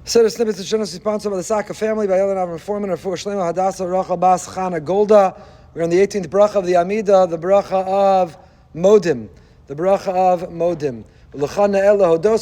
Seder Snippets is generously sponsored by the Saka family, by Ellen Avram Foreman, Rafu Shlema Hadassah Rachel Bas Chana Golda. We're on the 18th bracha of the Amida, the bracha of Modim. The bracha of Modim.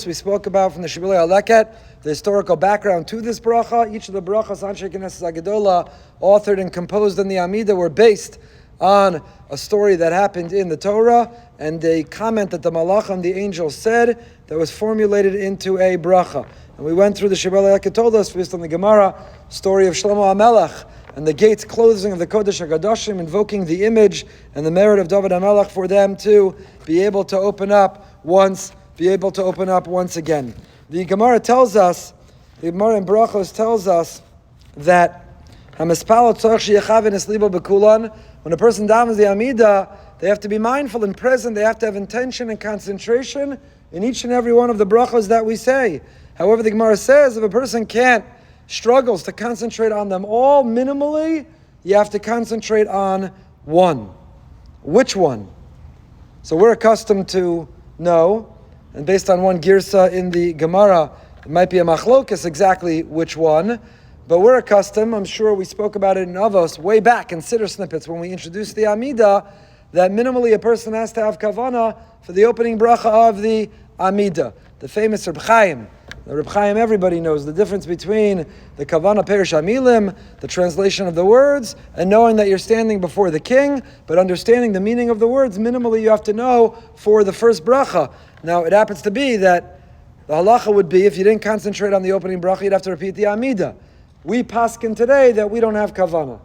We spoke about from the Shibulei Aleket, the historical background to this bracha. Each of the brachas, Anshe Knesset Agadola, authored and composed in the Amida, were based on a story that happened in the Torah, and a comment that the Malachim, the angel, said that was formulated into a bracha. And we went through the Shibbolei Aleket told us, based on the Gemara, story of Shlomo HaMelech, and the gates closing of the Kodesh HaKadoshim, invoking the image and the merit of David HaMelech for them to be able to open up once again. The Gemara tells us, the Gemara in Brachos tells us that when a person davens the Amida, they have to be mindful and present, they have to have intention and concentration in each and every one of the brachos that we say. However, the Gemara says if a person struggles to concentrate on them all minimally, you have to concentrate on one. Which one? So we're accustomed to know, and based on one girsa in the Gemara, it might be a machlokas exactly which one, but we're accustomed, I'm sure we spoke about it in Avos way back in Siddur Snippets when we introduced the Amida, that minimally a person has to have kavana for the opening bracha of the Amida. The famous Reb Chaim. The Reb Chaim, everybody knows the difference between the kavana perish amilim, the translation of the words, and knowing that you're standing before the king, but understanding the meaning of the words, minimally you have to know for the first bracha. Now, it happens to be that the halacha would be, if you didn't concentrate on the opening bracha, you'd have to repeat the Amida. We paskin today that we don't have kavana.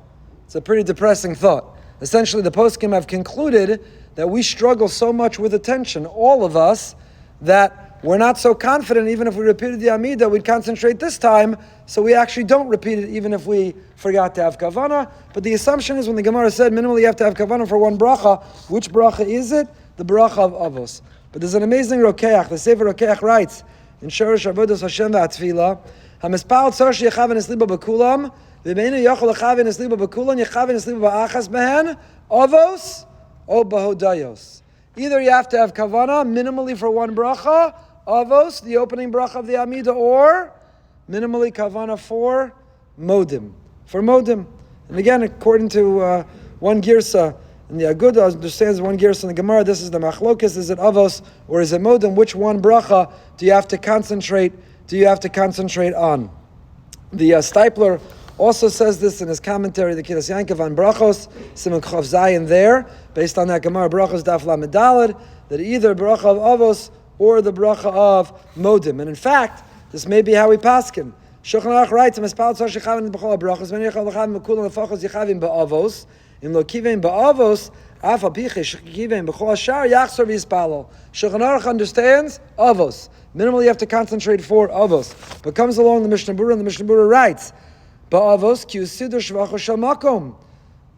It's a pretty depressing thought. Essentially, the poskim have concluded that we struggle so much with attention, all of us, that we're not so confident, even if we repeated the Amida, we'd concentrate this time, so we actually don't repeat it, even if we forgot to have kavana. But the assumption is, when the Gemara said, minimally you have to have kavana for one bracha, which bracha is it? The bracha of Avos. But there's an amazing rokeach. The Sefer Rokeach writes, in Shorish Avodos Hashem V'Atfila, HaMespal tzor sheyechaven es libo b'kulam, v'beinu yochel lechaven es libo b'kulam, yechaven es libo b'achas behen, Avos, o b'hodayos. Either you have to have kavana minimally for one bracha, Avos, the opening bracha of the Amida, or minimally kavana for Modim. For Modim. And again, according to one girsa, and the Aguda understands one girsa in the Gemara, this is the machlokas, is it Avos or is it Modim? Which one bracha do you have to concentrate on? The Stipler also says this in his commentary, the Kilas Yankov on Brachos, Simon Chav Zayin there, based on that Gemara Brachos Daf Lamed Daled, that either bracha of Avos or the bracha of Modim. And in fact, this may be how we paskin. Shulchan Aruch writes, "Mespal tzor shechaven b'chol brachos, when yechol lechaven b'kulam lefachos yechavim ba'avos, im lo kivein ba'avos, af al piche shekivein b'chol hashar yachzor v'yispalol." Shulchan Aruch understands Avos. Minimally, you have to concentrate for Avos. But comes along the Mishnah Berurah, and the Mishnah Berurah writes, "Ba'avos ki usidur shvachos shel makom."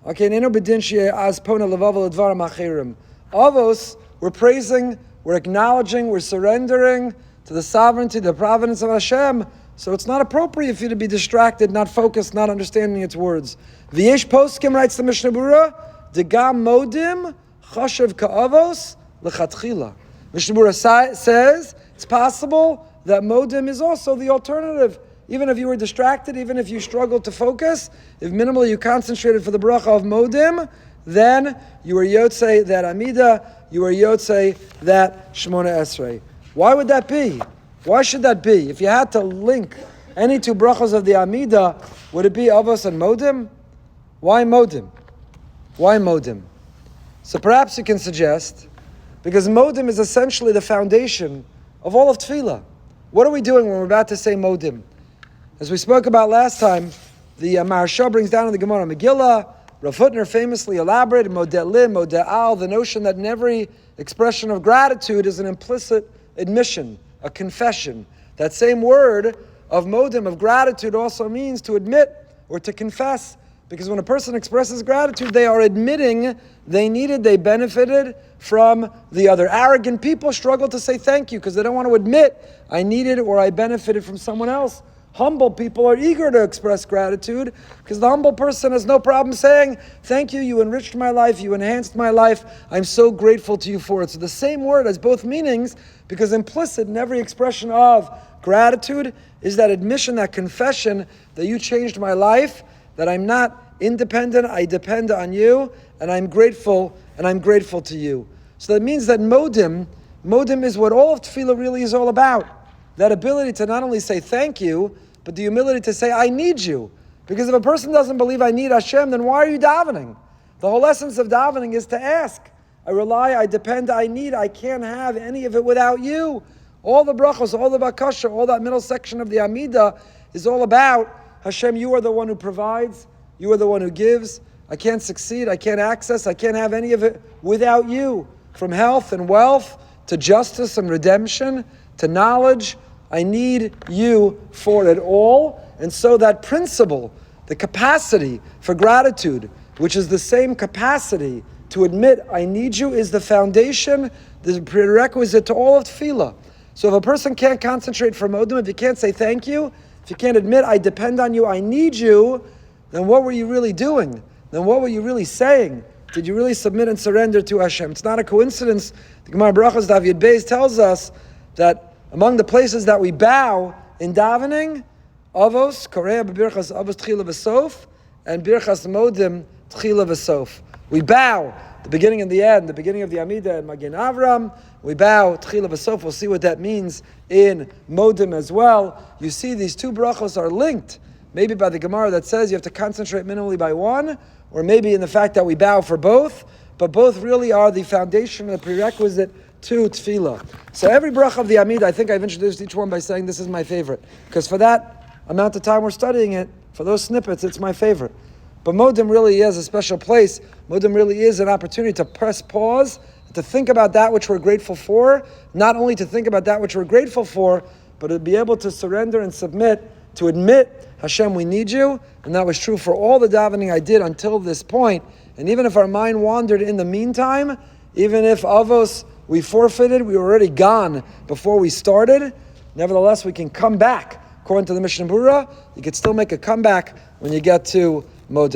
Okay, neno bedin sheyeh az pona levavel advarim acherim. Avos, we're praising, we're acknowledging, we're surrendering to the sovereignty, the providence of Hashem. So it's not appropriate for you to be distracted, not focused, not understanding its words. V'yesh poskim, writes the Mishnah Berurah, Degam modim chashav ka'avos lechatchila. Mishnah Berurah says it's possible that modim is also the alternative. Even if you were distracted, even if you struggled to focus, if minimally you concentrated for the bracha of modim, then you are yotzei that Amida, you are yotzei that Shmona Esrei. Why would that be? Why should that be? If you had to link any two brachos of the Amida, would it be Avos and Modim? Why Modim? Why Modim? So perhaps you can suggest, because Modim is essentially the foundation of all of Tefillah. What are we doing when we're about to say Modim? As we spoke about last time, the Maharsha brings down in the Gemara Megillah, Rav Hutner famously elaborated, Modeh Lim, Modeh Al, the notion that in every expression of gratitude is an implicit admission, a confession. That same word of Modim, of gratitude, also means to admit or to confess. Because when a person expresses gratitude, they are admitting they benefited from the other. Arrogant people struggle to say thank you because they don't want to admit I needed or I benefited from someone else. Humble people are eager to express gratitude because the humble person has no problem saying, thank you, you enriched my life, you enhanced my life, I'm so grateful to you for it. So the same word has both meanings because implicit in every expression of gratitude is that admission, that confession that you changed my life, that I'm not independent, I depend on you, and I'm grateful to you. So that means that Modim is what all of Tefillah really is all about. That ability to not only say thank you, but the humility to say, I need you. Because if a person doesn't believe I need Hashem, then why are you davening? The whole essence of davening is to ask. I rely, I depend, I need, I can't have any of it without you. All the brachos, all the bakasha, all that middle section of the Amida is all about Hashem, you are the one who provides, you are the one who gives. I can't succeed, I can't access, I can't have any of it without you. From health and wealth, to justice and redemption, to knowledge, I need you for it all. And so that principle, the capacity for gratitude, which is the same capacity to admit I need you, is the foundation, the prerequisite to all of tefillah. So if a person can't concentrate for Modim, if you can't say thank you, if you can't admit I depend on you, I need you, then what were you really doing? Then what were you really saying? Did you really submit and surrender to Hashem? It's not a coincidence. The Gemara Brachos Daf Yud Beis tells us that among the places that we bow in davening, Avos, Korea b'birchas Avos Tchila v'sof, and Birchas Modim Tchila v'sof. We bow the beginning and the end, the beginning of the Amida and Magen Avram. We bow Tchila v'sof. We'll see what that means in Modim as well. You see, these two brachos are linked. Maybe by the Gemara that says you have to concentrate minimally by one, or maybe in the fact that we bow for both, but both really are the foundation and the prerequisite to tefillah. So every bracha of the Amida, I think I've introduced each one by saying this is my favorite, because for that amount of time we're studying it, for those snippets, it's my favorite. But Modim really is a special place. Modim really is an opportunity to press pause, to think about that which we're grateful for, not only to think about that which we're grateful for, but to be able to surrender and submit, to admit, Hashem, we need you, and that was true for all the davening I did until this point. And even if our mind wandered in the meantime, even if Avos we forfeited, we were already gone before we started, nevertheless we can come back. According to the Mishnah Berurah, you can still make a comeback when you get to Modim.